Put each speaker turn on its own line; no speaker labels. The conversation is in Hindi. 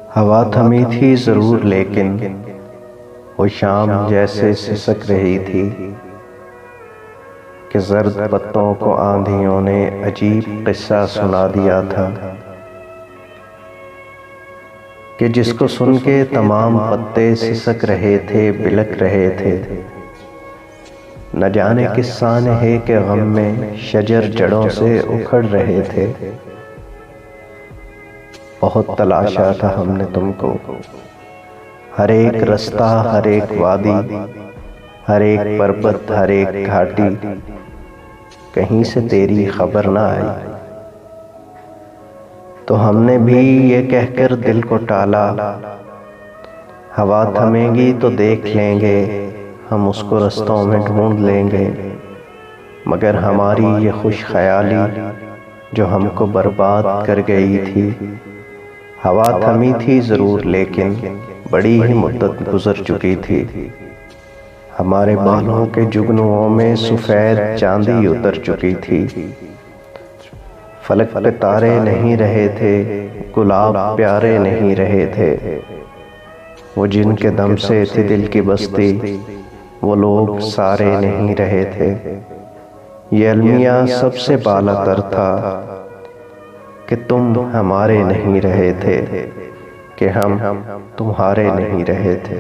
हवा थमी थी ज़रूर लेकिन वो शाम जैसे सिसक रही थी कि जर्द पत्तों को आंधियों ने अजीब किस्सा सुना दिया था कि जिसको सुन के तमाम पत्ते सिसक रहे थे, बिलक रहे थे। न जाने किस सान है कि गम में शजर जड़ों से उखड़ रहे थे। बहुत तलाशा था हमने तुमको, हर एक रास्ता, हर एक वादी, हर एक पर्वत, हर एक घाटी, कहीं से तेरी खबर ना आई। तो हमने भी ये कहकर दिल को टाला, हवा थमेगी तो देख लेंगे, हम उसको रास्तों में ढूंढ लेंगे। मगर हमारी ये खुश ख्याली जो हमको बर्बाद कर गई थी। हवा थमी थी ज़रूर लेकिन बड़ी ही मुद्दत गुजर चुकी थी। हमारे बालों के जुगनुओं में सफ़ेद चांदी उतर चुकी थी। फलक पे तारे नहीं रहे थे, गुलाब प्यारे नहीं रहे थे। वो जिनके दम से थी दिल की बस्ती, वो लोग सारे नहीं रहे थे। ये अलमिया सबसे बालातर था कि तुम हमारे नहीं रहे थे, कि हम तुम्हारे नहीं रहे थे।